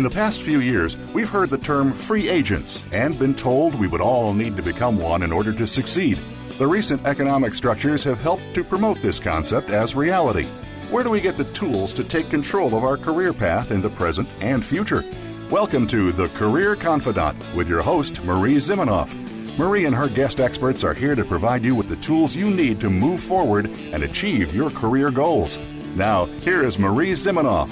In the past few years, we've heard the term free agents and been told we would all need to become one in order to succeed. The recent economic structures have helped to promote this concept as reality. Where do we get the tools to take control of our career path in the present and future? Welcome to The Career Confidante with your host, Marie Zimenoff. Marie and her guest experts are here to provide you with the tools you need to move forward and achieve your career goals. Now, here is Marie Zimenoff.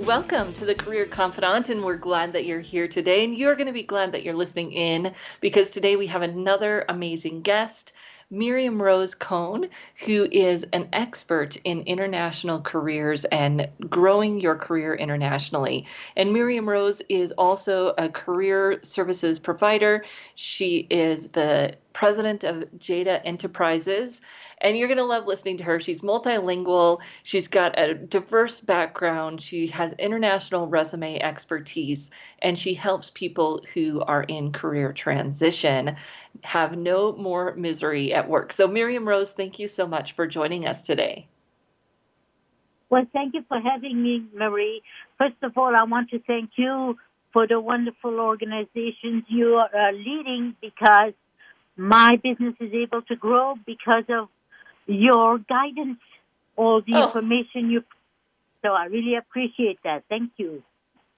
Welcome to the Career Confidante, and we're glad that you're here today, and you're going to be glad that you're listening in because today we have another amazing guest, Myriam-Rose Kohn, who is an expert in international careers and growing your career internationally. And Myriam-Rose is also a career services provider. She is the president of Jada Enterprises, and you're going to love listening to her. She's multilingual. She's got a diverse background. She has international resume expertise, and she helps people who are in career transition have no more misery at work. So Myriam-Rose, thank you so much for joining us today. Well, thank you for having me, Marie. First of all, I want to thank you for the wonderful organizations you are leading, because my business is able to grow because of your guidance, all the information you. So I really appreciate that. Thank you.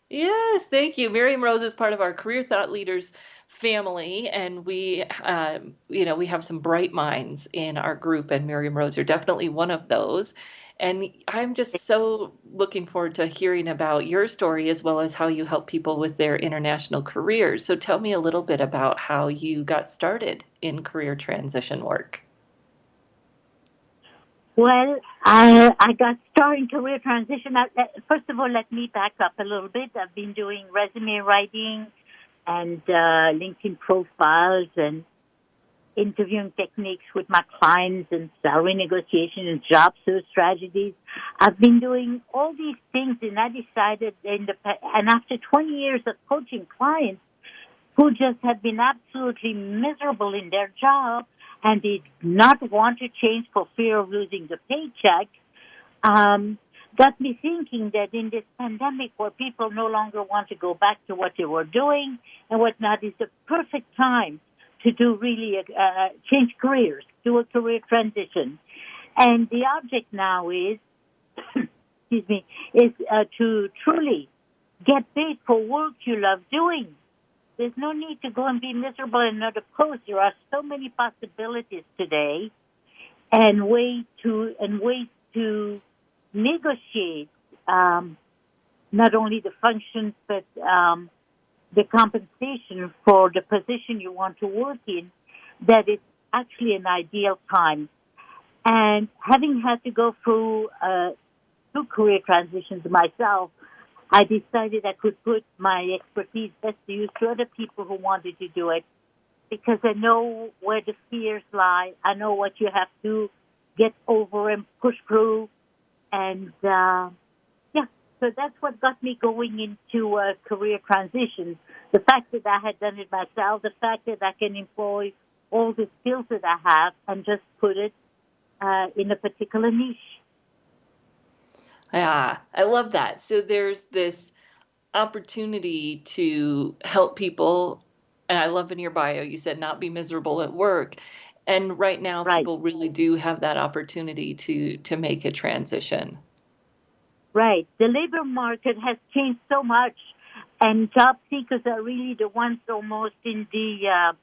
Yes, thank you. Myriam-Rose is part of our Career Thought Leaders family, and we have some bright minds in our group, and Myriam-Rose, you're definitely one of those. And I'm just so looking forward to hearing about your story as well as how you help people with their international careers. So tell me a little bit about how you got started in career transition work. Well, I got started in career transition. First of all, let me back up a little bit. I've been doing resume writing and LinkedIn profiles and interviewing techniques with my clients and salary negotiation and job search strategies. I've been doing all these things, and I decided and after 20 years of coaching clients who just have been absolutely miserable in their job and did not want to change for fear of losing the paycheck, got me thinking that in this pandemic where people no longer want to go back to what they were doing and whatnot, is the perfect time to do really change careers, do a career transition. And the object now is, to truly get paid for work you love doing. There's no need to go and be miserable in another post. There are so many possibilities today and ways to negotiate not only the functions but the compensation for the position you want to work in, that is actually an ideal time. And having had to go through two career transitions myself, I decided I could put my expertise best to use to other people who wanted to do it, because I know where the fears lie. I know what you have to get over and push through. And, so that's what got me going into career transitions. The fact that I had done it myself, the fact that I can employ all the skills that I have and just put it in a particular niche. Yeah, I love that. So there's this opportunity to help people, and I love in your bio, you said not be miserable at work. And right now, people really do have that opportunity to make a transition. Right. The labor market has changed so much, and job seekers are really the ones almost in the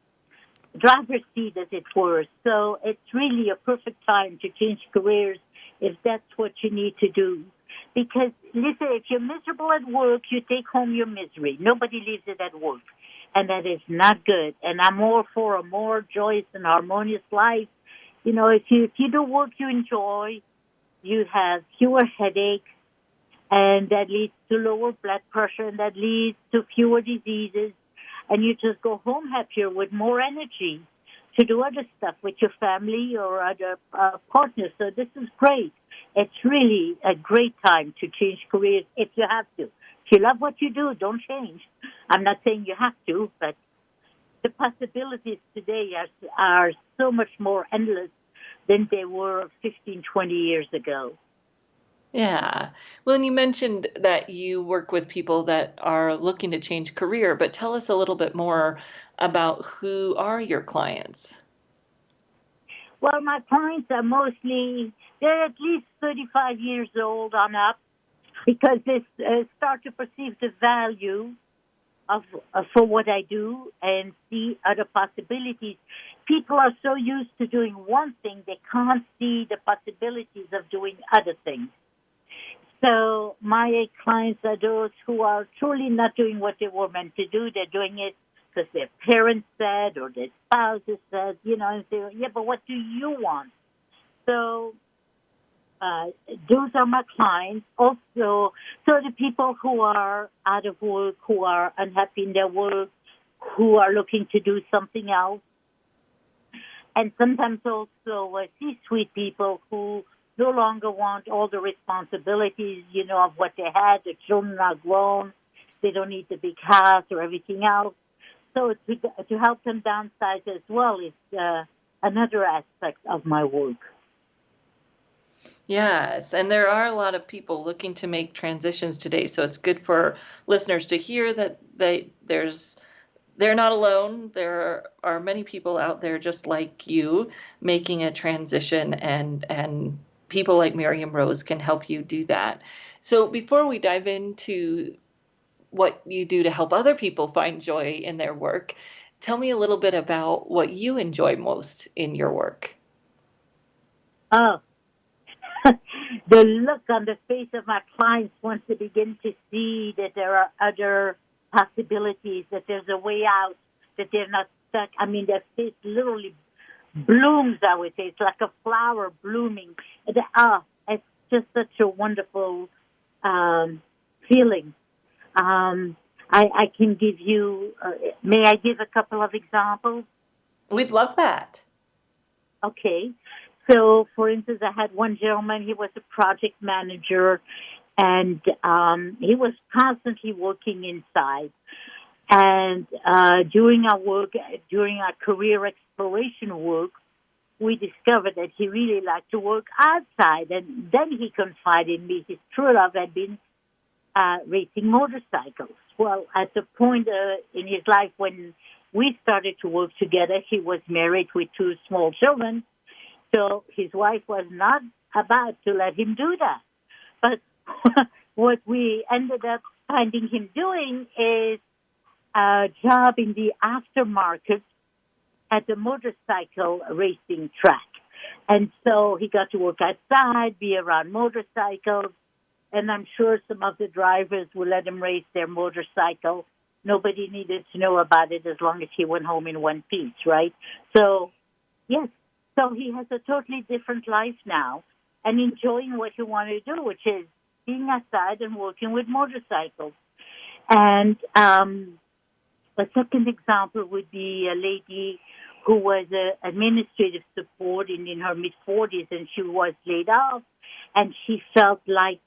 driver's seat, as it were. So it's really a perfect time to change careers if that's what you need to do. Because, listen, if you're miserable at work, you take home your misery. Nobody leaves it at work. And that is not good. And I'm all for a more joyous and harmonious life. You know, if you do work you enjoy, you have fewer headaches, and that leads to lower blood pressure, and that leads to fewer diseases. And you just go home happier with more energy to do other stuff with your family or other partners. So this is great. It's really a great time to change careers if you have to. If you love what you do, don't change. I'm not saying you have to, but the possibilities today are so much more endless than they were 15, 20 years ago. Yeah. Well, and you mentioned that you work with people that are looking to change career, but tell us a little bit more about who are your clients. Well, my clients are mostly, they're at least 35 years old on up because they start to perceive the value of for what I do and see other possibilities. People are so used to doing one thing, they can't see the possibilities of doing other things. So my clients are those who are truly not doing what they were meant to do. They're doing it because their parents said or their spouses said, and say, yeah, but what do you want? So uh, those are my clients. Also, so the people who are out of work, who are unhappy in their work, who are looking to do something else, and sometimes also C-suite people who no longer want all the responsibilities, of what they had. The children are grown. They don't need the big house or everything else. So to help them downsize as well is another aspect of my work. Yes, and there are a lot of people looking to make transitions today, so it's good for listeners to hear that they're not alone. There are many people out there just like you making a transition, and people like Myriam-Rose can help you do that. So before we dive into what you do to help other people find joy in their work, tell me a little bit about what you enjoy most in your work. Oh, the look on the face of my clients once they begin to see that there are other possibilities, that there's a way out, that they're not stuck. I mean, their face literally blooms, I would say. It's like a flower blooming. It's just such a wonderful feeling. I can give you, may I give a couple of examples? We'd love that. Okay. So, for instance, I had one gentleman, he was a project manager, and he was constantly working inside. And during our career exploration work, we discovered that he really liked to work outside. And then he confided in me his true love had been racing motorcycles. Well, at the point in his life when we started to work together, he was married with two small children. So his wife was not about to let him do that. But what we ended up finding him doing is a job in the aftermarket at the motorcycle racing track. And so he got to work outside, be around motorcycles, and I'm sure some of the drivers would let him race their motorcycle. Nobody needed to know about it as long as he went home in one piece, right? So, yes. So he has a totally different life now and enjoying what he wanted to do, which is being outside and working with motorcycles. And a second example would be a lady who was administrative support in her mid-40s, and she was laid off, and she felt like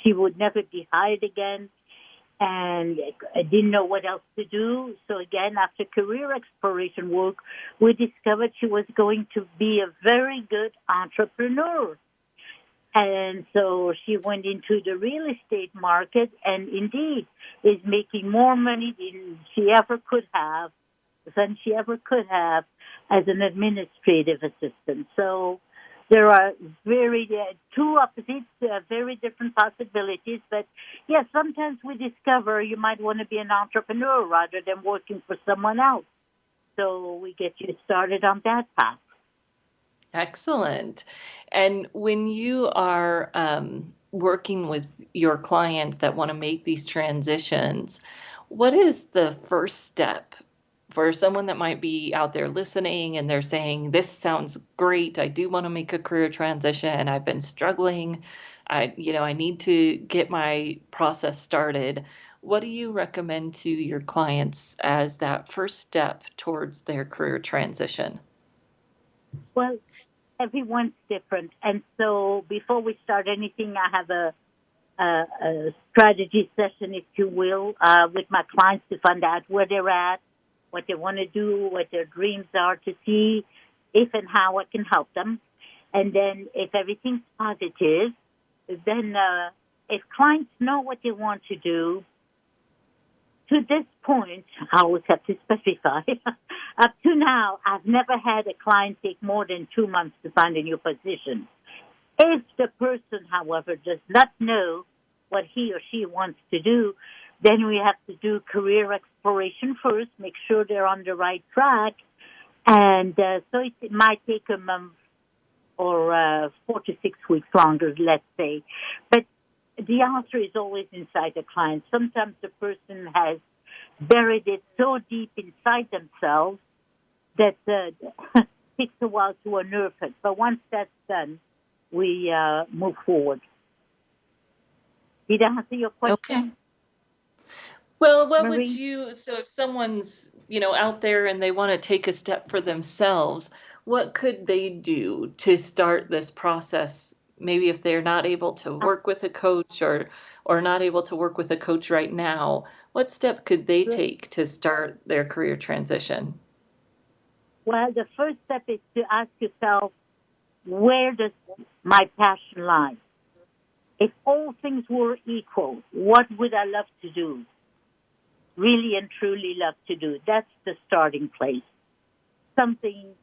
she would never be hired again and didn't know what else to do. So again, after career exploration work, we discovered she was going to be a very good entrepreneur. And so she went into the real estate market and indeed is making more money than she ever could have as an administrative assistant. So there are two opposites, very different possibilities. But yes, sometimes we discover you might want to be an entrepreneur rather than working for someone else. So we get you started on that path. Excellent. And when you are working with your clients that want to make these transitions, what is the first step for someone that might be out there listening and they're saying, this sounds great. I do want to make a career transition. I've been struggling. I need to get my process started. What do you recommend to your clients as that first step towards their career transition? Well, everyone's different. And so before we start anything, I have a strategy session, if you will, with my clients to find out where they're at, what they want to do, what their dreams are, to see if and how I can help them. And then if everything's positive, then if clients know what they want to do, to this point, I always have to specify, up to now, I've never had a client take more than 2 months to find a new position. If the person, however, does not know what he or she wants to do, then we have to do career exploration first, make sure they're on the right track. And so it might take a month or 4 to 6 weeks longer, let's say. But the answer is always inside the client. Sometimes the person has buried it so deep inside themselves that it takes a while to unearth it. But once that's done, we move forward. Did I answer your question? Okay. Well, what Marie? would you, so if someone's, out there and they want to take a step for themselves, what could they do to start this process? Maybe if they're not able to work with a coach or not able to work with a coach right now, what step could they take to start their career transition? Well, the first step is to ask yourself, where does my passion lie? If all things were equal, what would I love to do? Really and truly love to do. That's the starting place. Something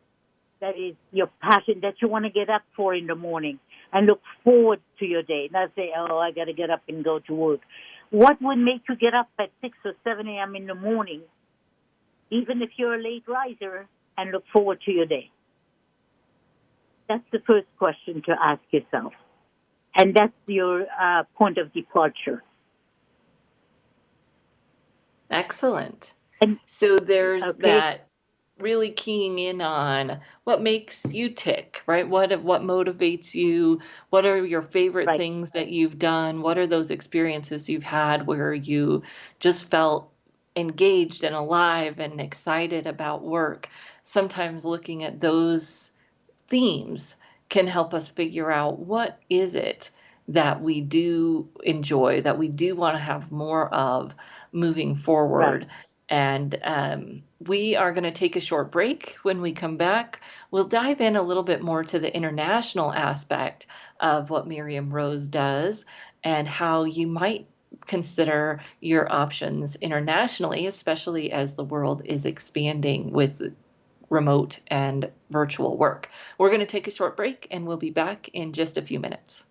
that is your passion, that you want to get up for in the morning and look forward to your day. Not say, oh, I got to get up and go to work. What would make you get up at 6 or 7 a.m. in the morning, even if you're a late riser, and look forward to your day? That's the first question to ask yourself. And that's your point of departure. Excellent. And, so there's that really keying in on what makes you tick, right? What motivates you? What are your favorite things that you've done? What are those experiences you've had where you just felt engaged and alive and excited about work? Sometimes looking at those themes can help us figure out what is it that we do enjoy, that we do want to have more of moving forward. Right. And we are going to take a short break. When we come back, we'll dive in a little bit more to the international aspect of what Myriam-Rose does and how you might consider your options internationally, especially as the world is expanding with remote and virtual work. We're going to take a short break and we'll be back in just a few minutes.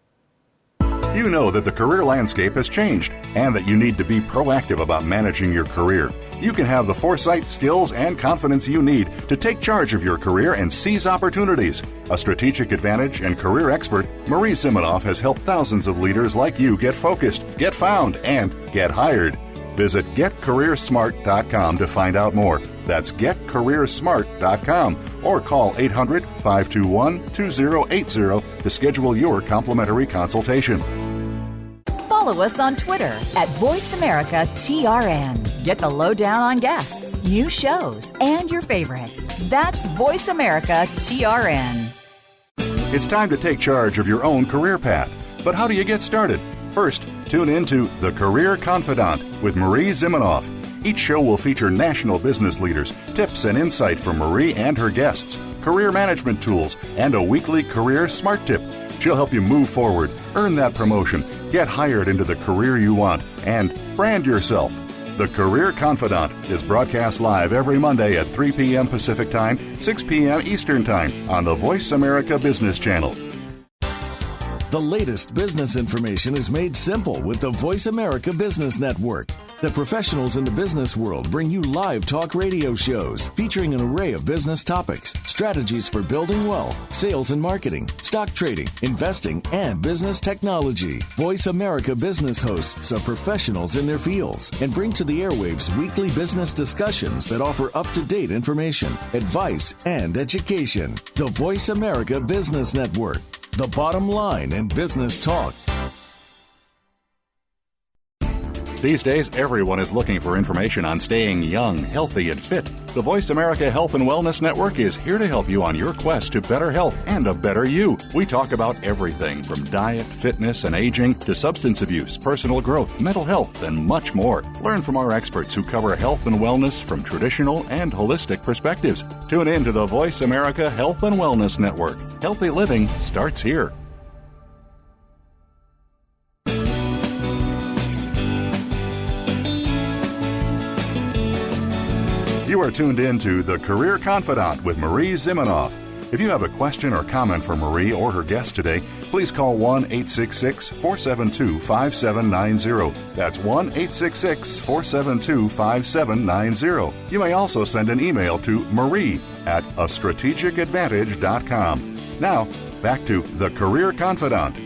You know that the career landscape has changed and that you need to be proactive about managing your career. You can have the foresight, skills, and confidence you need to take charge of your career and seize opportunities. A strategic advantage and career expert, Marie Zimenoff has helped thousands of leaders like you get focused, get found, and get hired. Visit getcareersmart.com to find out more. That's getcareersmart.com or call 800-521-2080 to schedule your complimentary consultation. Follow us on Twitter at VoiceAmericaTRN. Get the lowdown on guests, new shows, and your favorites. That's VoiceAmericaTRN. It's time to take charge of your own career path. But how do you get started? First, tune in to The Career Confidante with Marie Zimenoff. Each show will feature national business leaders, tips and insight from Marie and her guests, career management tools, and a weekly career smart tip. She'll help you move forward, earn that promotion, get hired into the career you want, and brand yourself. The Career Confidante is broadcast live every Monday at 3 p.m. Pacific Time, 6 p.m. Eastern Time on the Voice America Business Channel. The latest business information is made simple with the Voice America Business Network. The professionals in the business world bring you live talk radio shows featuring an array of business topics, strategies for building wealth, sales and marketing, stock trading, investing, and business technology. Voice America Business hosts are professionals in their fields and bring to the airwaves weekly business discussions that offer up-to-date information, advice, and education. The Voice America Business Network. The bottom line in business talk. These days, everyone is looking for information on staying young, healthy, and fit. The Voice America Health and Wellness Network is here to help you on your quest to better health and a better you. We talk about everything from diet, fitness, and aging to substance abuse, personal growth, mental health, and much more. Learn from our experts who cover health and wellness from traditional and holistic perspectives. Tune in to the Voice America Health and Wellness Network. Healthy living starts here. You are tuned in to The Career Confidante with Marie Zimenoff. If you have a question or comment for Marie or her guest today, please call 1-866-472-5790. That's 1-866-472-5790. You may also send an email to marie@astrategicadvantage.com. Now, back to The Career Confidante.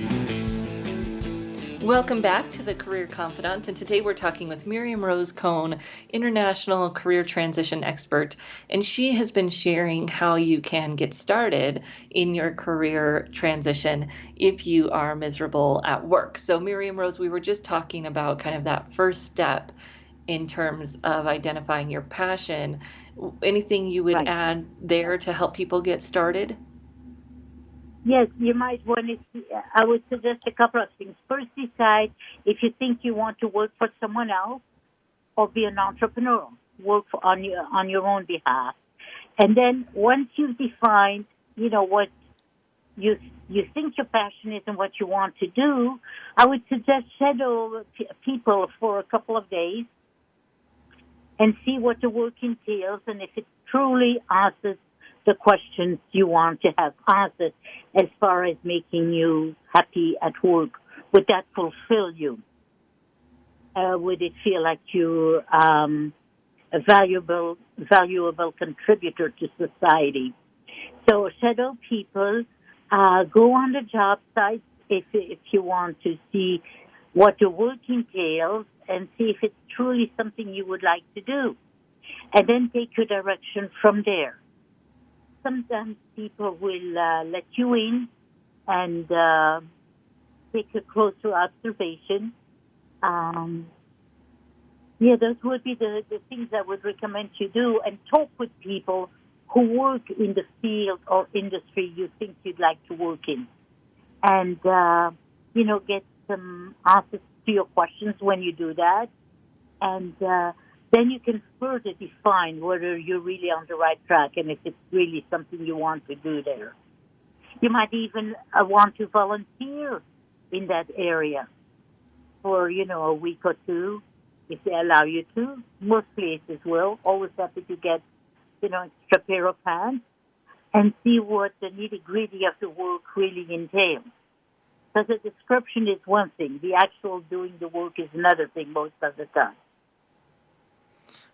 Welcome back to the Career Confidante, and today we're talking with Myriam-Rose Kohn, international career transition expert, and she has been sharing how you can get started in your career transition if you are miserable at work. So Myriam-Rose, we were just talking about kind of that first step in terms of identifying your passion. Anything you would add there to help people get started? Yes, you might want to. I would suggest a couple of things. First, decide if you think you want to work for someone else or be an entrepreneur, on your own behalf. And then once you've defined, what you think your passion is and what you want to do, I would suggest shadow people for a couple of days and see what the work entails, and if it truly answers the questions you want to have answered as far as making you happy at work. Would that fulfill you? Would it feel like you're a valuable contributor to society? So shadow people, go on the job sites if you want to see what the work entails and see if it's truly something you would like to do. And then take your direction from there. Sometimes people will let you in and take a closer observation. Those would be the things I would recommend you do, and talk with people who work in the field or industry you think you'd like to work in. And, get some answers to your questions when you do that. And then you can further define whether you're really on the right track and if it's really something you want to do there. You might even want to volunteer in that area for, a week or two, if they allow you to. Most places will. Always happy to get, extra pair of hands and see what the nitty-gritty of the work really entails. Because the description is one thing. The actual doing the work is another thing most of the time.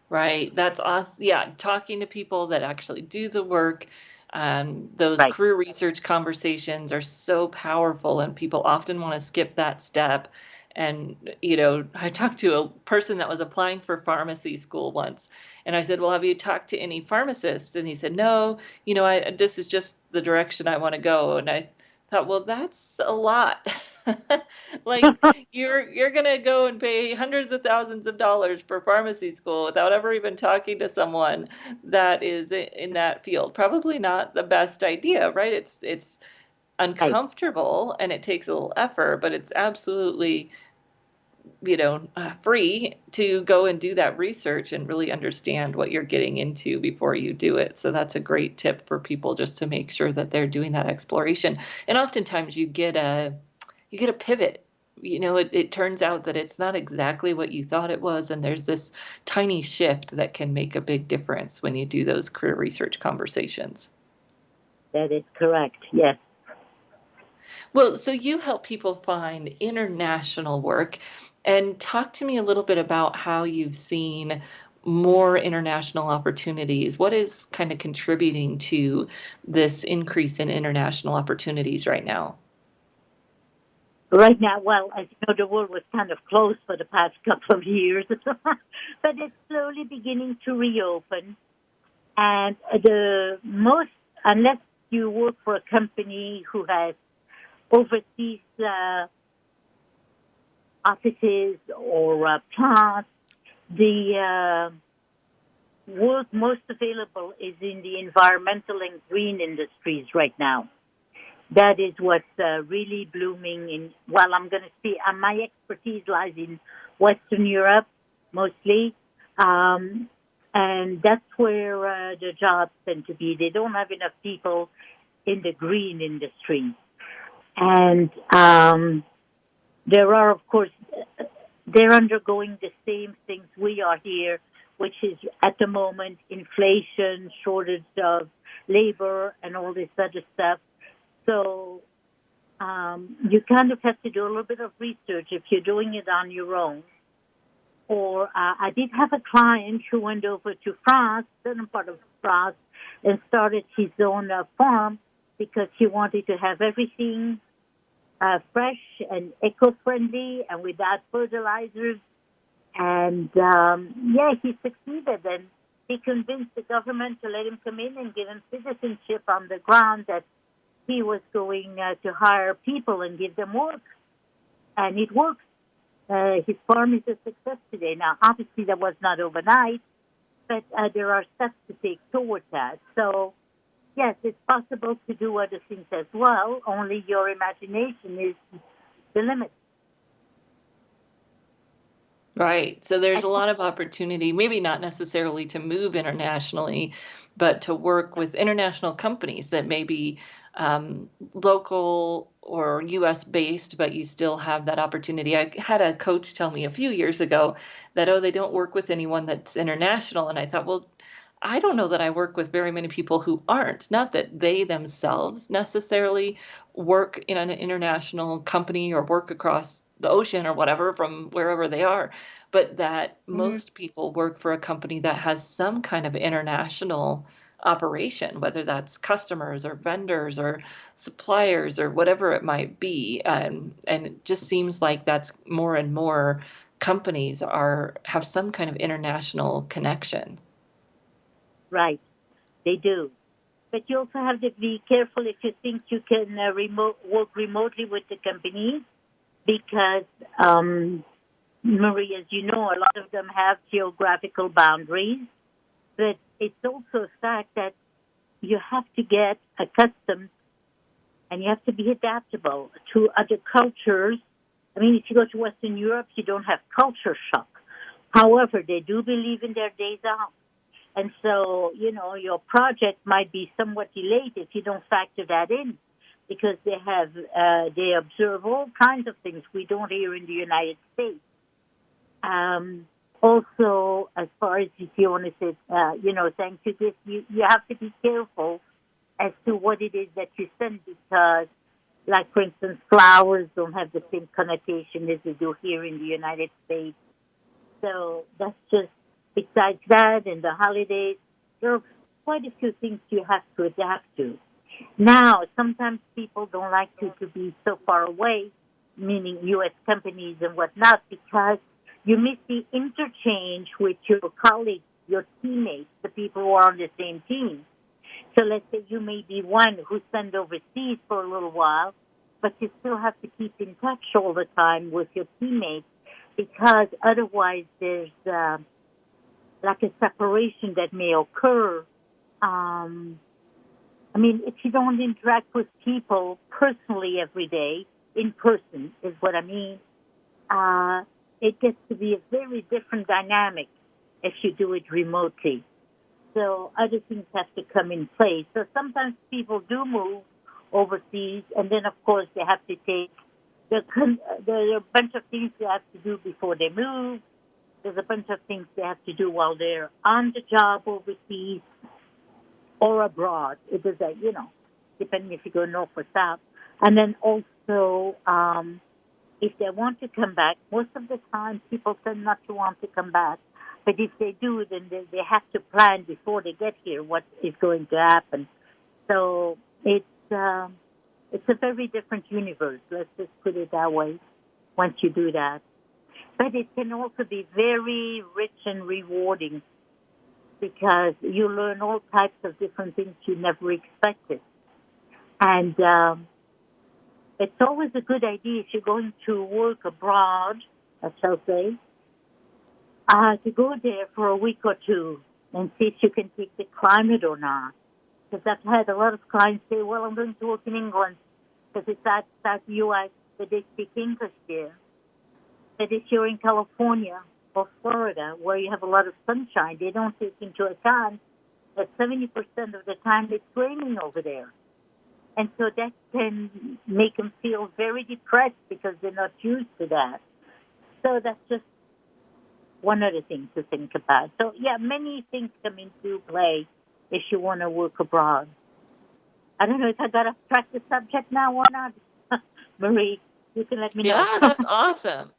Right. That's awesome. Yeah. Talking to people that actually do the work. Those career research conversations are so powerful, and people often want to skip that step. And, I talked to a person that was applying for pharmacy school once, and I said, well, have you talked to any pharmacists? And he said, no, this is just the direction I want to go. And I thought, well, that's a lot. Like you're going to go and pay hundreds of thousands of dollars for pharmacy school without ever even talking to someone that is in that field. Probably not the best idea, right? It's uncomfortable and it takes a little effort, but it's absolutely, free to go and do that research and really understand what you're getting into before you do it. So that's a great tip for people, just to make sure that they're doing that exploration. And oftentimes you get a pivot. It turns out that it's not exactly what you thought it was, and there's this tiny shift that can make a big difference when you do those career research conversations. That is correct, yes. Well, so you help people find international work, and talk to me a little bit about how you've seen more international opportunities. What is kind of contributing to this increase in international opportunities right now? Right now, well, as you know, the world was kind of closed for the past couple of years, but it's slowly beginning to reopen. And unless you work for a company who has overseas offices or plants, the work most available is in the environmental and green industries right now. That is what's really blooming in, I'm going to see, my expertise lies in Western Europe, mostly, and that's where the jobs tend to be. They don't have enough people in the green industry. And there are, of course, they're undergoing the same things we are here which is at the moment inflation, shortage of labor, and all this other stuff. So you kind of have to do a little bit of research if you're doing it on your own. Or I did have a client who went over to France, certain part of France, and started his own farm because he wanted to have everything fresh and eco-friendly and without fertilizers. And, he succeeded. And he convinced the government to let him come in and give him citizenship on the ground that he was going to hire people and give them work. And it works. His farm is a success today. Now, obviously, that was not overnight, but there are steps to take towards that. So, yes, it's possible to do other things as well, only your imagination is the limit. Right. So there's a lot of opportunity, maybe not necessarily to move internationally, but to work with international companies that may be local or US based, but you still have that opportunity. I had a coach tell me a few years ago that, they don't work with anyone that's international. And I thought, well, I don't know that I work with very many people who aren't. Not that they themselves necessarily work in an international company or work across the ocean or whatever from wherever they are, but that most people work for a company that has some kind of international operation, whether that's customers or vendors or suppliers or whatever it might be. And it just seems like that's more and more companies have some kind of international connection. Right, they do. But you also have to be careful if you think you can work remotely with the companies, because, Marie, as you know, a lot of them have geographical boundaries. But it's also a fact that you have to get accustomed and you have to be adaptable to other cultures. I mean, if you go to Western Europe, you don't have culture shock. However, they do believe in their days off. And so, your project might be somewhat delayed if you don't factor that in, because they observe all kinds of things we don't hear in the United States. Also, as far as if you want to say, thank you, this, you have to be careful as to what it is that you send, because, like, for instance, flowers don't have the same connotation as they do here in the United States. So that's just, besides that and the holidays, there are quite a few things you have to adapt to. Now, sometimes people don't like you to be so far away, meaning U.S. companies and whatnot, because you miss the interchange with your colleagues, your teammates, the people who are on the same team. So let's say you may be one who's sent overseas for a little while, but you still have to keep in touch all the time with your teammates, because otherwise there's like a separation that may occur. If you don't interact with people personally every day, in person is what I mean, it gets to be a very different dynamic if you do it remotely. So other things have to come in place. So sometimes people do move overseas, and then, of course, they have to take, there are a bunch of things they have to do before they move. There's a bunch of things they have to do while they're on the job overseas or abroad. It is depending if you go north or south. And then also, if they want to come back, most of the time people tend not to want to come back. But if they do, then they have to plan before they get here what is going to happen. So it's a very different universe. Let's just put it that way once you do that. But it can also be very rich and rewarding, because you learn all types of different things you never expected. And it's always a good idea if you're going to work abroad, I shall say, to go there for a week or two and see if you can take the climate or not. Because I've had a lot of clients say, well, I'm going to work in England because it's outside the U.S., but they speak English there. But if you're in California or Florida, where you have a lot of sunshine, they don't take into account that 70% of the time it's raining over there. And so that can make them feel very depressed because they're not used to that. So that's just one of the things to think about. So, yeah, many things come into play if you want to work abroad. I don't know if I got off track the subject now or not. Marie, you can let me know. Yeah, that's awesome.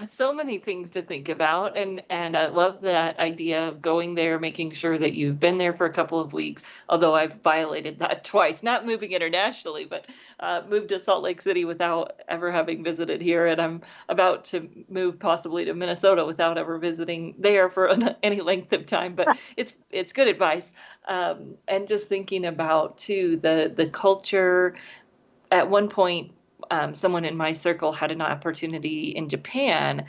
So many things to think about, and I love that idea of going there, making sure that you've been there for a couple of weeks. Although I've violated that twice, not moving internationally, but moved to Salt Lake City without ever having visited here, and I'm about to move possibly to Minnesota without ever visiting there for any length of time. But it's good advice, and just thinking about too the culture. At one point, someone in my circle had an opportunity in Japan,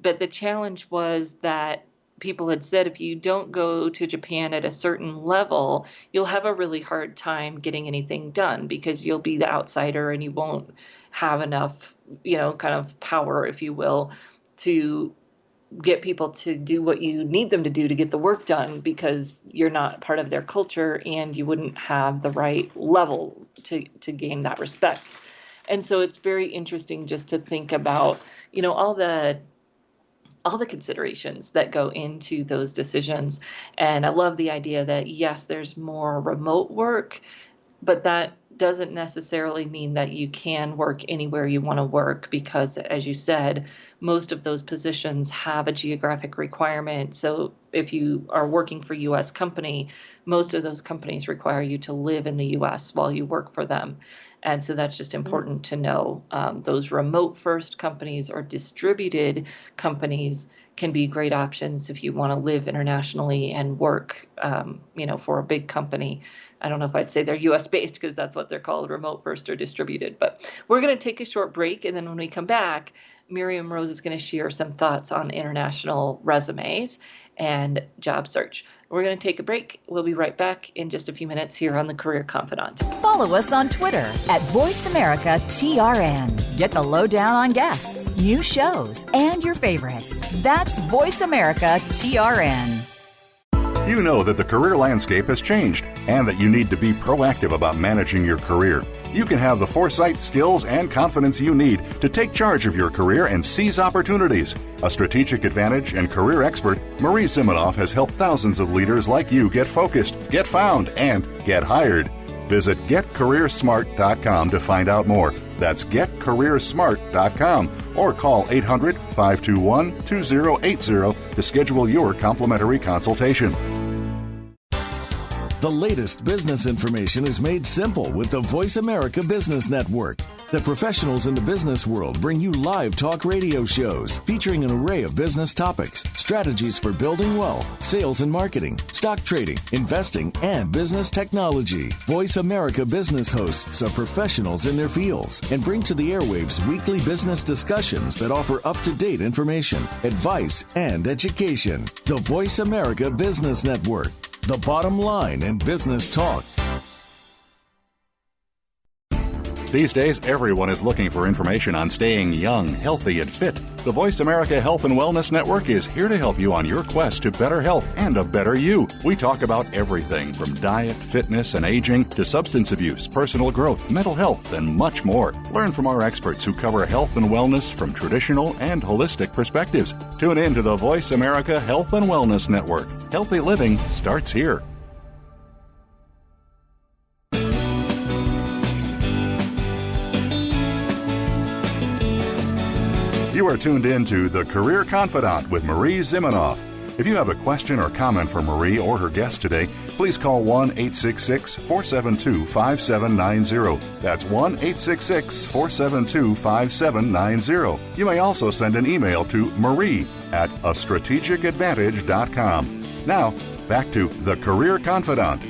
but the challenge was that people had said if you don't go to Japan at a certain level, you'll have a really hard time getting anything done because you'll be the outsider and you won't have enough, kind of power, if you will, to get people to do what you need them to do to get the work done because you're not part of their culture and you wouldn't have the right level to gain that respect. And so it's very interesting just to think about, all the considerations that go into those decisions. And I love the idea that, yes, there's more remote work, but that doesn't necessarily mean that you can work anywhere you want to work because, as you said, most of those positions have a geographic requirement. So if you are working for a U.S. company, most of those companies require you to live in the U.S. while you work for them. And so that's just important to know. Those remote first companies or distributed companies can be great options if you want to live internationally and work, for a big company. I don't know if I'd say they're U.S. based because that's what they're called, remote first or distributed. But we're going to take a short break. And then when we come back, Myriam-Rose is going to share some thoughts on international resumes and job search. We're going to take a break. We'll be right back in just a few minutes here on the Career Confidant. Follow us on Twitter at VoiceAmericaTRN. Get the lowdown on guests, new shows, and your favorites. That's VoiceAmericaTRN. You know that the career landscape has changed and that you need to be proactive about managing your career. You can have the foresight, skills, and confidence you need to take charge of your career and seize opportunities. A strategic advantage and career expert, Marie Zimenoff has helped thousands of leaders like you get focused, get found, and get hired. Visit getcareersmart.com to find out more. That's getcareersmart.com or call 800-521-2080 to schedule your complimentary consultation. The latest business information is made simple with the Voice America Business Network. The professionals in the business world bring you live talk radio shows featuring an array of business topics, strategies for building wealth, sales and marketing, stock trading, investing, and business technology. Voice America Business hosts are professionals in their fields and bring to the airwaves weekly business discussions that offer up-to-date information, advice, and education. The Voice America Business Network. The bottom line in business talk. These days, everyone is looking for information on staying young, healthy, and fit. The Voice America Health and Wellness Network is here to help you on your quest to better health and a better you. We talk about everything from diet, fitness, and aging to substance abuse, personal growth, mental health, and much more. Learn from our experts who cover health and wellness from traditional and holistic perspectives. Tune in to the Voice America Health and Wellness Network. Healthy living starts here. You are tuned in to The Career Confidant with Marie Zimenoff. If you have a question or comment for Marie or her guest today, please call 1-866-472-5790. That's 1-866-472-5790. You may also send an email to marie@astrategicadvantage.com. Now, back to The Career Confidant.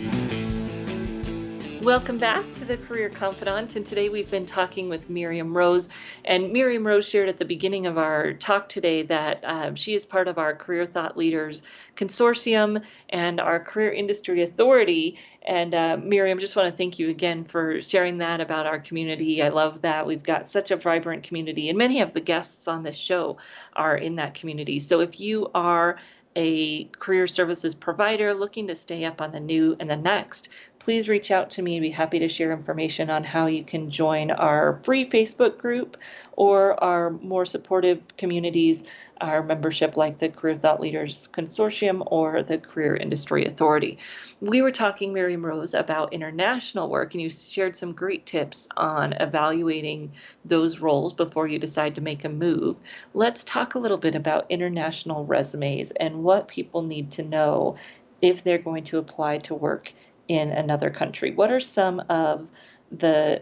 Welcome back to the Career Confidant, and today we've been talking with Myriam-Rose. And Myriam-Rose shared at the beginning of our talk today that she is part of our Career Thought Leaders Consortium and our Career Industry Authority. And Myriam, just want to thank you again for sharing that about our community. I love that. We've got such a vibrant community, and many of the guests on this show are in that community. So if you are a career services provider looking to stay up on the new and the next, please reach out to me. I'd be happy to share information on how you can join our free Facebook group or our more supportive communities, our membership like the Career Thought Leaders Consortium or the Career Industry Authority. We were talking, Myriam-Rose, about international work, and you shared some great tips on evaluating those roles before you decide to make a move. Let's talk a little bit about international resumes and what people need to know if they're going to apply to work in another country. What are some of the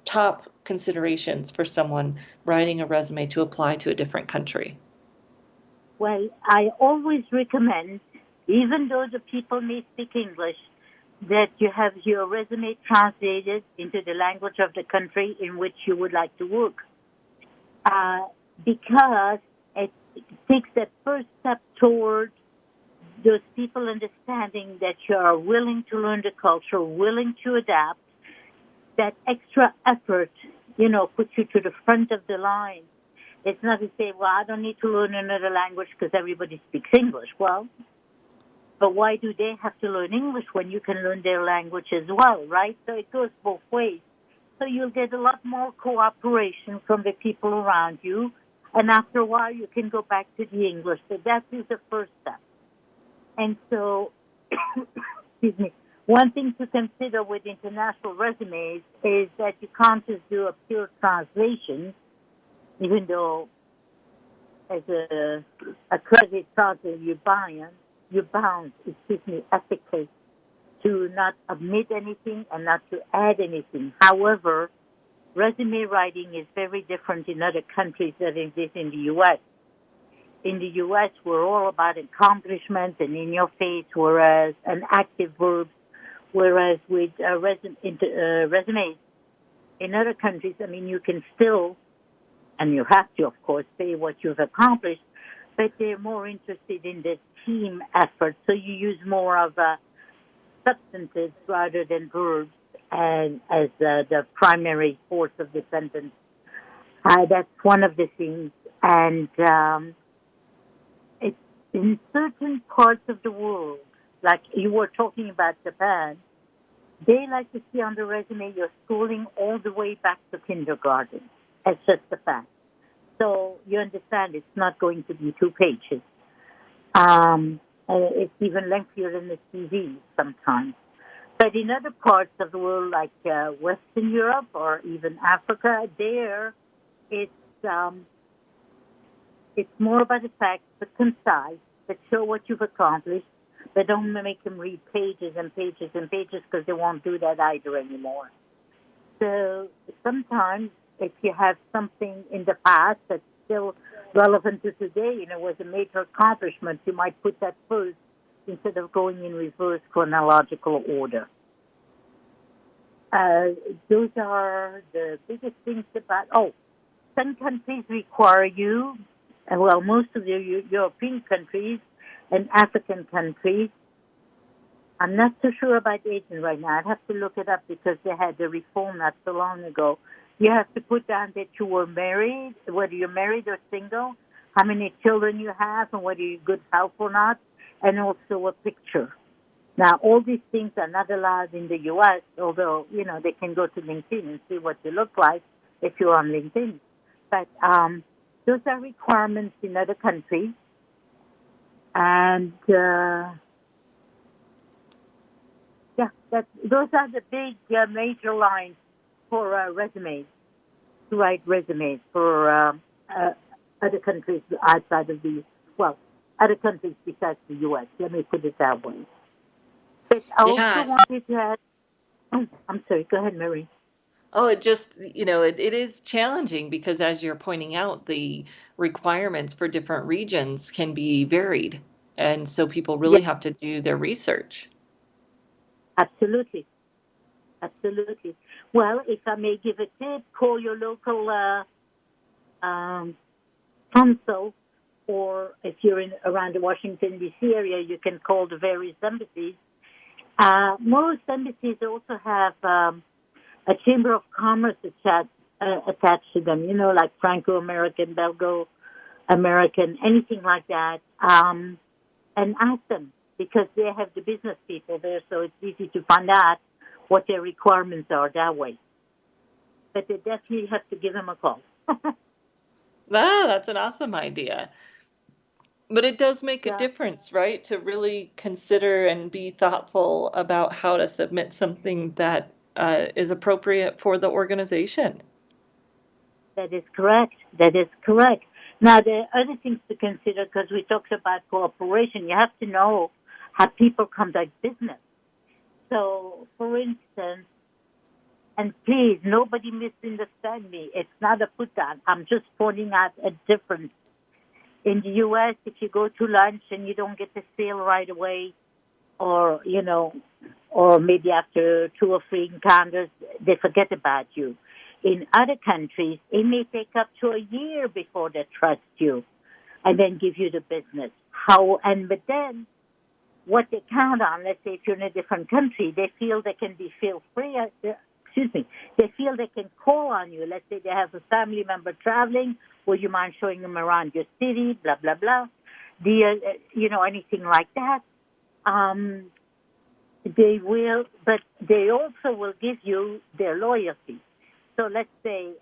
top considerations for someone writing a resume to apply to a different country? Well, I always recommend, even though the people may speak English, that you have your resume translated into the language of the country in which you would like to work. Because it takes that first step toward those people understanding that you are willing to learn the culture, willing to adapt. That extra effort, puts you to the front of the line. It's not to say, well, I don't need to learn another language because everybody speaks English. Well, but why do they have to learn English when you can learn their language as well, right? So it goes both ways. So you'll get a lot more cooperation from the people around you. And after a while, you can go back to the English. So that is the first step. And so, excuse me, one thing to consider with international resumes is that you can't just do a pure translation, even though as a credit translator you're bound, ethically to not omit anything and not to add anything. However, resume writing is very different in other countries than it is in the U.S. In the U.S., we're all about accomplishments and in your face, whereas an active verb, whereas with resumes in other countries, you can still, and you have to, of course, say what you've accomplished, but they're more interested in the team effort. So you use more of substantive rather than verbs and as the primary force of the sentence. That's one of the things. And it's in certain parts of the world, like you were talking about Japan, they like to see on the resume your schooling all the way back to kindergarten. That's just a fact. So you understand it's not going to be 2 pages. It's even lengthier than the CV sometimes. But in other parts of the world, like Western Europe or even Africa, there it's more about the facts, but concise, but show what you've accomplished, but don't make them read pages and pages and pages because they won't do that either anymore. So sometimes if you have something in the past that's still relevant to today and it was a major accomplishment, you might put that first instead of going in reverse chronological order. Those are the biggest things about, some countries require you, most of the European countries and African countries. I'm not so sure about Asian right now. I'd have to look it up because they had the reform not so long ago. You have to put down that you were married, whether you're married or single, how many children you have, and whether you're good health or not, and also a picture. Now, all these things are not allowed in the U.S., although, they can go to LinkedIn and see what you look like if you're on LinkedIn. But those are requirements in other countries. And, those are the big major lines for resumes, to write resumes for other countries outside of other countries besides the U.S. Let me put it that way. But I also wanted to add, I'm sorry, go ahead, Marie. Oh, it just, it is challenging because as you're pointing out, the requirements for different regions can be varied. And so people really have to do their research. Absolutely. Absolutely. Well, if I may give a tip, call your local consul, or if you're around the Washington, D.C. area, you can call the various embassies. Most embassies also have a Chamber of Commerce attached to them, like Franco-American, Belgo-American, anything like that. and ask them because they have the business people there, so it's easy to find out what their requirements are that way. But they definitely have to give them a call. That's an awesome idea. But it does make a Yeah, difference, right? To really consider and be thoughtful about how to submit something that is appropriate for the organization. that is correct. That is correct. Now, there are other things to consider because we talked about cooperation. You have to know how people conduct business. So, for instance, and please, nobody misunderstand me. It's not a put down. I'm just pointing out a difference. In the U.S., if you go to lunch and you don't get the sale right away, or, or maybe after 2 or 3 encounters, they forget about you. In other countries, it may take up to a year before they trust you and then give you the business. But then what they count on, let's say if you're in a different country, they feel they can they feel they can call on you. Let's say they have a family member traveling. Would you mind showing them around your city? Blah, blah, blah. Anything like that. They will, but they also will give you their loyalty. So let's say,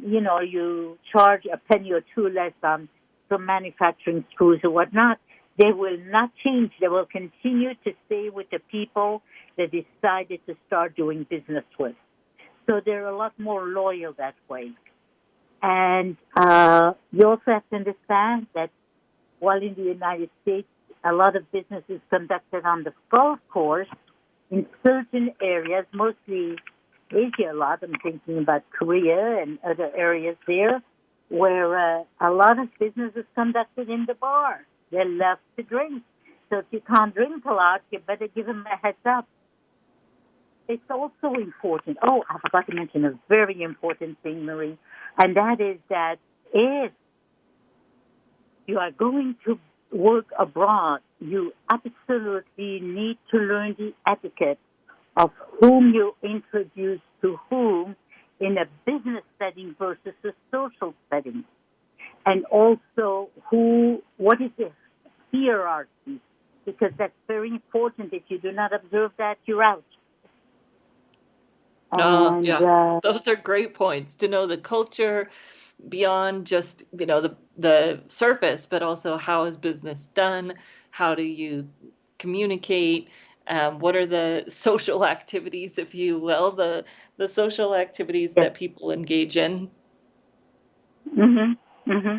you charge a penny or two less on some manufacturing screws or whatnot. They will not change. They will continue to stay with the people they decided to start doing business with. So they're a lot more loyal that way. And you also have to understand that while in the United States, a lot of business is conducted on the golf course, in certain areas, mostly Asia a lot, I'm thinking about Korea and other areas there, where a lot of business is conducted in the bar. They love to drink. So if you can't drink a lot, you better give them a heads up. It's also important. Oh, I forgot to mention a very important thing, Marie, and that is that if you are going to work abroad, you absolutely need to learn the etiquette of whom you introduce to whom in a business setting versus a social setting. And also what is the hierarchy? Because that's very important. If you do not observe that, you're out. Yeah, those are great points to know the culture beyond just, the surface, but also how is business done? How do you communicate? What are the social activities, if you will, the social activities Yes. that people engage in? Mm-hmm. Mm-hmm.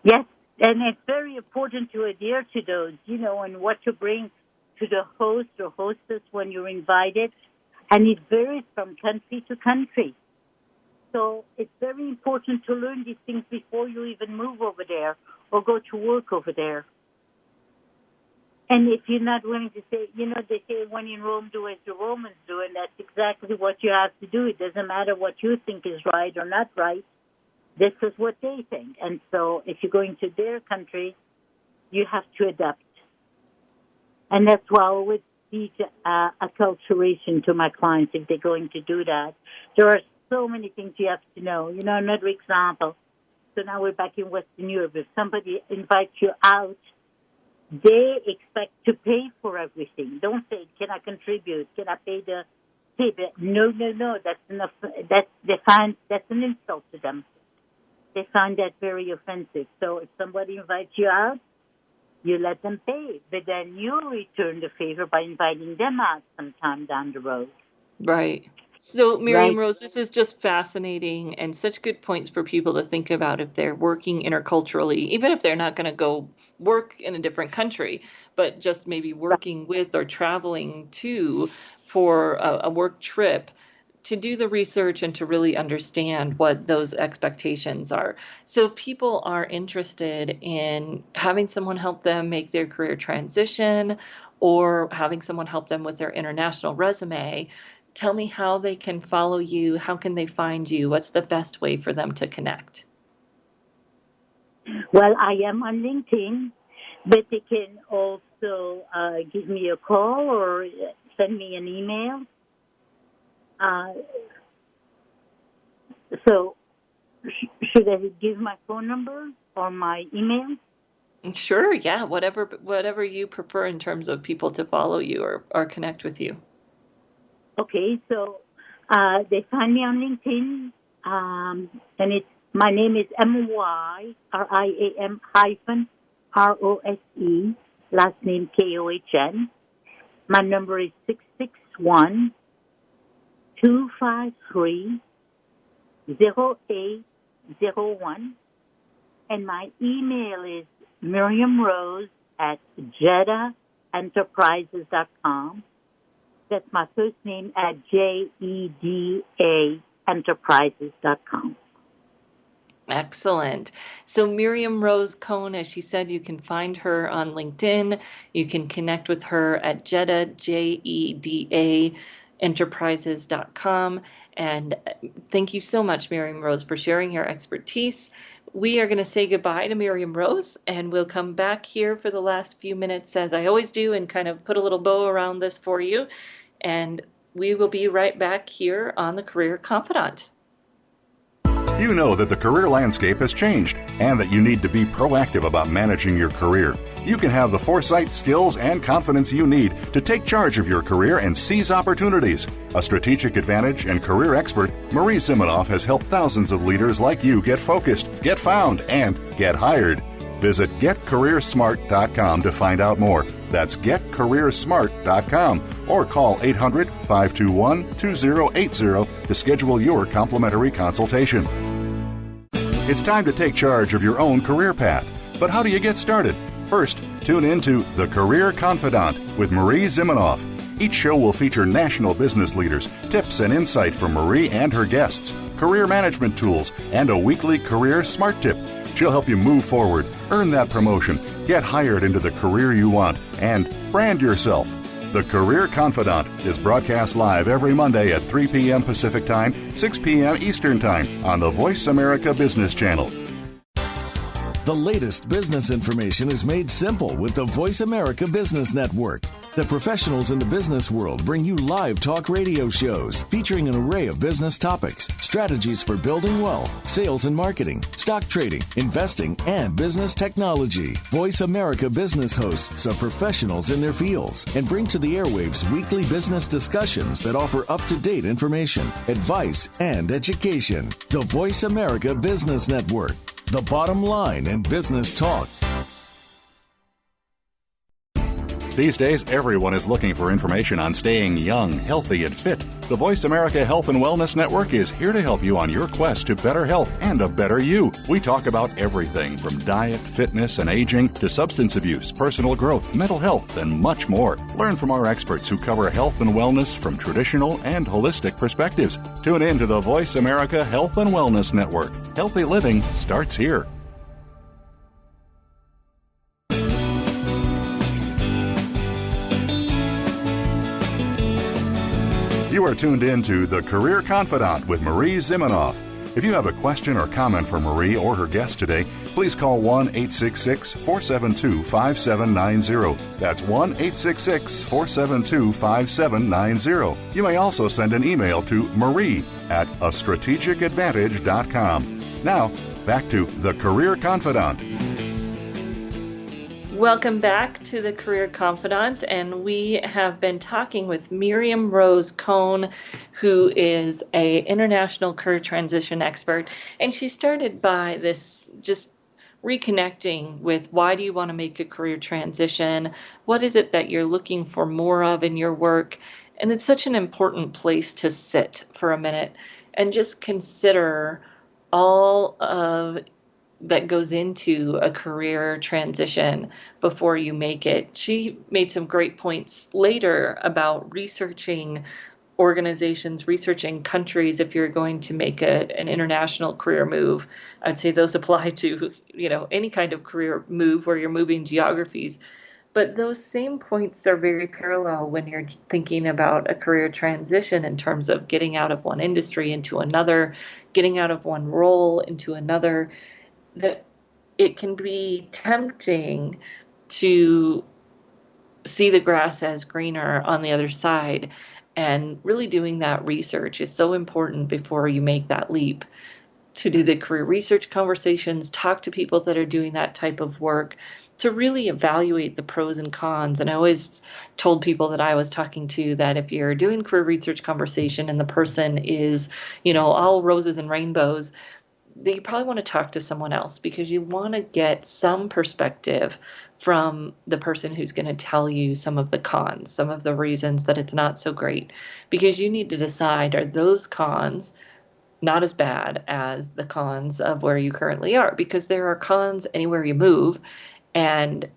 Yes, and it's very important to adhere to those, and what to bring to the host or hostess when you're invited. And it varies from country to country. So it's very important to learn these things before you even move over there or go to work over there. And if you're not willing to say, they say when in Rome, do as the Romans do, and that's exactly what you have to do. It doesn't matter what you think is right or not right. This is what they think. And so if you're going to their country, you have to adapt. And that's why I always teach acculturation to my clients if they're going to do that. There are so many things you have to know. Another example. So now we're back in Western Europe. If somebody invites you out, they expect to pay for everything. Don't say, can I contribute? Can I pay the tip? No. That's enough. They find that's an insult to them. They find that very offensive. So if somebody invites you out, you let them pay. But then you return the favor by inviting them out sometime down the road. Right. So, Right. Myriam-Rose, this is just fascinating and such good points for people to think about if they're working interculturally, even if they're not going to go work in a different country, but just maybe working with or traveling to for a work trip, to do the research and to really understand what those expectations are. So if people are interested in having someone help them make their career transition or having someone help them with their international resume, tell me how they can follow you. How can they find you? What's the best way for them to connect? Well, I am on LinkedIn, but they can also give me a call or send me an email. So should I give my phone number or my email? Sure, yeah, whatever you prefer in terms of people to follow you or connect with you. Okay, so they find me on LinkedIn, and my name is MYRIAM-ROSE, last name KOHN. My number is 661-253-0801, and my email is Myriam-Rose at JEDAenterprises.com. That's my first name at JEDA enterprises.com. Excellent. So Myriam-Rose Kohn, as she said, you can find her on LinkedIn. You can connect with her at JEDA, JEDA enterprises.com. And thank you so much, Myriam-Rose, for sharing your expertise. We are going to say goodbye to Myriam-Rose, and we'll come back here for the last few minutes, as I always do, and kind of put a little bow around this for you. And we will be right back here on the Career Confidant. You know that the career landscape has changed and that you need to be proactive about managing your career. You can have the foresight, skills, and confidence you need to take charge of your career and seize opportunities. A strategic advantage and career expert, Marie Zimenoff has helped thousands of leaders like you get focused, get found, and get hired. Visit getcareersmart.com to find out more. That's getcareersmart.com or call 800-521-2080 to schedule your complimentary consultation. It's time to take charge of your own career path. But how do you get started? First, tune in to The Career Confidant with Marie Zimenoff. Each show will feature national business leaders, tips and insight from Marie and her guests, career management tools, and a weekly career smart tip. She'll help you move forward, earn that promotion, get hired into the career you want, and brand yourself. The Career Confidant is broadcast live every Monday at 3 p.m. Pacific Time, 6 p.m. Eastern Time on the Voice America Business Channel. The latest business information is made simple with the Voice America Business Network. The professionals in the business world bring you live talk radio shows featuring an array of business topics, strategies for building wealth, sales and marketing, stock trading, investing, and business technology. Voice America Business hosts are professionals in their fields and bring to the airwaves weekly business discussions that offer up-to-date information, advice, and education. The Voice America Business Network. The bottom line in business talk. These days, everyone is looking for information on staying young, healthy, and fit. The Voice America Health and Wellness Network is here to help you on your quest to better health and a better you. We talk about everything from diet, fitness, and aging to substance abuse, personal growth, mental health, and much more. Learn from our experts who cover health and wellness from traditional and holistic perspectives. Tune in to the Voice America Health and Wellness Network. Healthy living starts here. You are tuned in to The Career Confidant with Marie Zimenoff. If you have a question or comment for Marie or her guest today, please call 1-866-472-5790. That's 1-866-472-5790. You may also send an email to marie@astrategicadvantage.com. Now, back to The Career Confidant. Welcome back to the Career Confidant, and we have been talking with Myriam-Rose Kohn, who is an international career transition expert, and she started by this just reconnecting with why do you want to make a career transition, what is it that you're looking for more of in your work, and it's such an important place to sit for a minute and just consider all of that goes into a career transition before you make it. She made some great points later about researching organizations, researching countries if you're going to make an international career move. I'd say those apply to, any kind of career move where you're moving geographies. But those same points are very parallel when you're thinking about a career transition in terms of getting out of one industry into another, getting out of one role into another. That it can be tempting to see the grass as greener on the other side. And really doing that research is so important before you make that leap, to do the career research conversations, talk to people that are doing that type of work, to really evaluate the pros and cons. And I always told people that I was talking to that if you're doing career research conversation and the person is, all roses and rainbows, then you probably want to talk to someone else, because you want to get some perspective from the person who's going to tell you some of the cons, some of the reasons that it's not so great, because you need to decide, are those cons not as bad as the cons of where you currently are? Because there are cons anywhere you move, and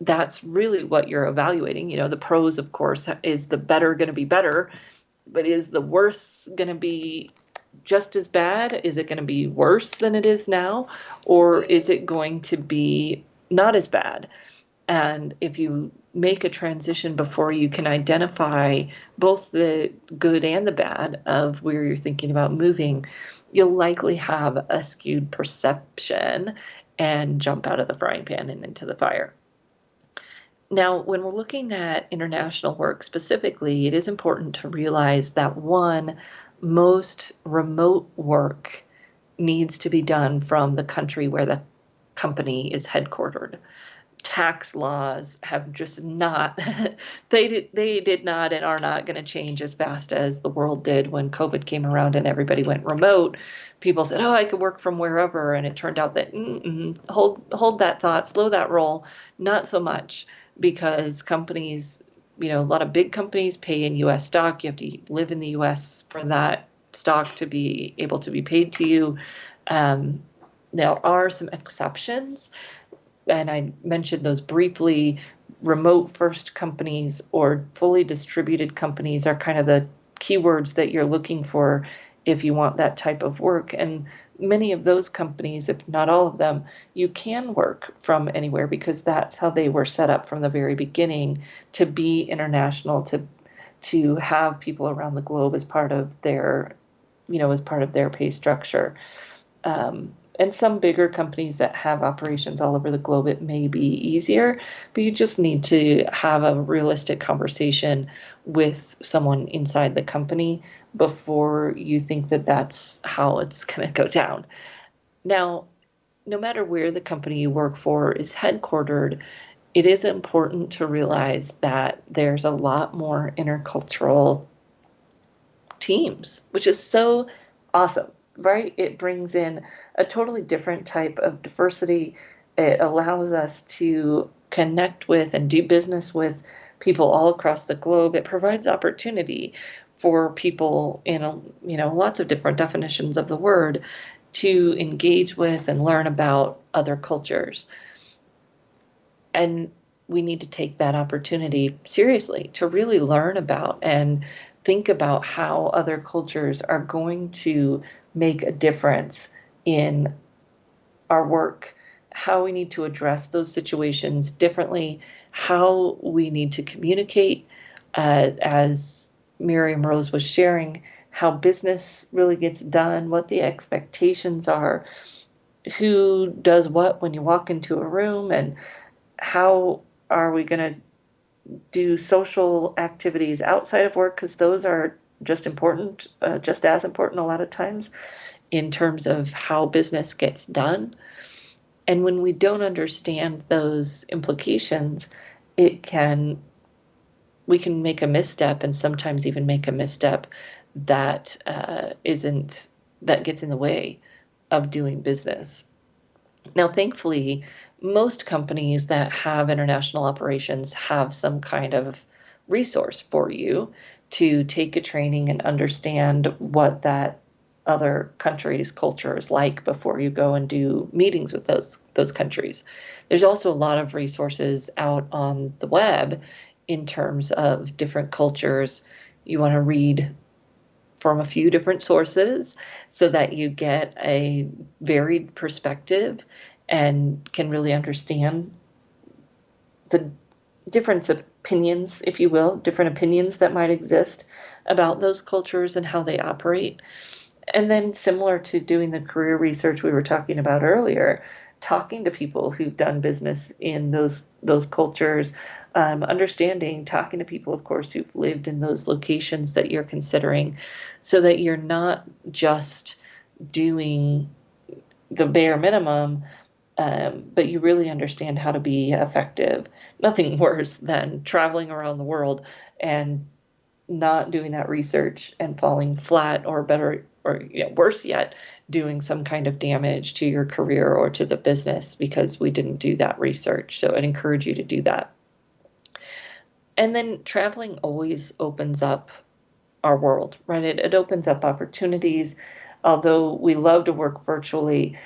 that's really what you're evaluating. The pros, of course, is the better going to be better, but is the worse going to be just as bad? Is it going to be worse than it is now? Or is it going to be not as bad? And if you make a transition before you can identify both the good and the bad of where you're thinking about moving, you'll likely have a skewed perception and jump out of the frying pan and into the fire. Now, when we're looking at international work specifically, it is important to realize that one, most remote work needs to be done from the country where the company is headquartered. Tax laws have just not, they did not and are not going to change as fast as the world did when COVID came around and everybody went remote. People said, oh, I could work from wherever. And it turned out that, hold that thought, slow that roll, not so much, because companies, a lot of big companies pay in U.S. stock. You have to live in the U.S. for that stock to be able to be paid to you. There are some exceptions, and I mentioned those briefly. Remote first companies or fully distributed companies are kind of the keywords that you're looking for if you want that type of work. And many of those companies, if not all of them, you can work from anywhere, because that's how they were set up from the very beginning, to be international, to have people around the globe as part of their, pay structure. And some bigger companies that have operations all over the globe, it may be easier, but you just need to have a realistic conversation with someone inside the company before you think that that's how it's going to go down. Now, no matter where the company you work for is headquartered, it is important to realize that there's a lot more intercultural teams, which is so awesome. Right? It brings in a totally different type of diversity. It allows us to connect with and do business with people all across the globe. It provides opportunity for people in, lots of different definitions of the word to engage with and learn about other cultures. And we need to take that opportunity seriously to really learn about and think about how other cultures are going to make a difference in our work, how we need to address those situations differently, how we need to communicate, as Myriam-Rose was sharing, how business really gets done, what the expectations are, who does what when you walk into a room, and how are we going to do social activities outside of work, because those are just as important a lot of times in terms of how business gets done. And when we don't understand those implications, we can make a misstep, and sometimes even make a misstep that gets in the way of doing business. Now, thankfully, most companies that have international operations have some kind of resource for you to take a training and understand what that other country's culture is like before you go and do meetings with those countries. There's also a lot of resources out on the web in terms of different cultures. You want to read from a few different sources so that you get a varied perspective and can really understand the difference of opinions, if you will, different opinions that might exist about those cultures and how they operate. And then, similar to doing the career research we were talking about earlier, talking to people who've done business in those cultures, talking to people, of course, who've lived in those locations that you're considering, so that you're not just doing the bare minimum, but you really understand how to be effective. Nothing worse than traveling around the world and not doing that research and falling flat, or better, or worse yet, doing some kind of damage to your career or to the business because we didn't do that research. So I'd encourage you to do that. And then traveling always opens up our world, right? It opens up opportunities. Although we love to work virtually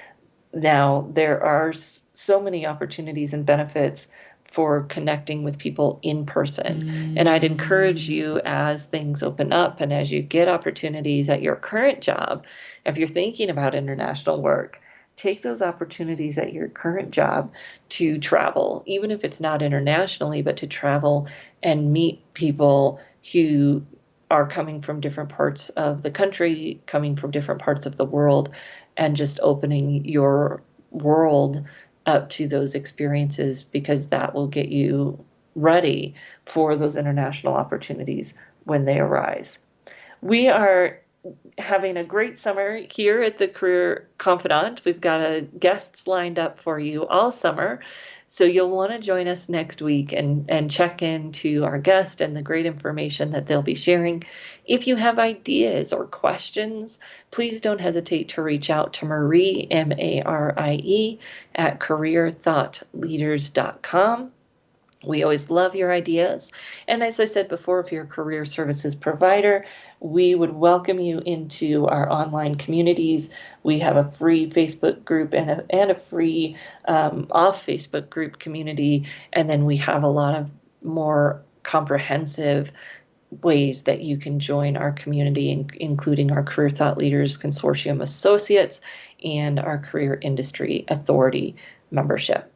now, there are so many opportunities and benefits for connecting with people in person. And I'd encourage you, as things open up and as you get opportunities at your current job, if you're thinking about international work, take those opportunities at your current job to travel, even if it's not internationally, but to travel and meet people who are coming from different parts of the country, coming from different parts of the world, and just opening your world up to those experiences, because that will get you ready for those international opportunities when they arise. We are having a great summer here at the Career Confidante. We've got guests lined up for you all summer. So you'll want to join us next week and check into our guest and the great information that they'll be sharing. If you have ideas or questions, please don't hesitate to reach out to Marie, Marie, at careerthoughtleaders.com. We always love your ideas. And as I said before, if you're a career services provider, we would welcome you into our online communities. We have a free Facebook group and a free off Facebook group community. And then we have a lot of more comprehensive ways that you can join our community, including our Career Thought Leaders Consortium Associates and our Career Industry Authority membership.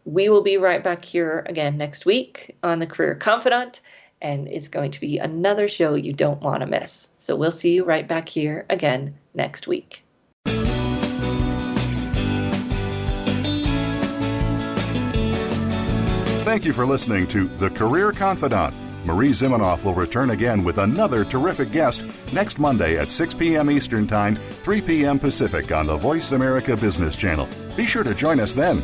We will be right back here again next week on the Career Confidante, and it's going to be another show you don't want to miss. So we'll see you right back here again next week. Thank you for listening to The Career Confidante. Marie Zimenoff will return again with another terrific guest next Monday at 6 p.m. Eastern Time, 3 p.m. Pacific on the Voice America Business Channel. Be sure to join us then.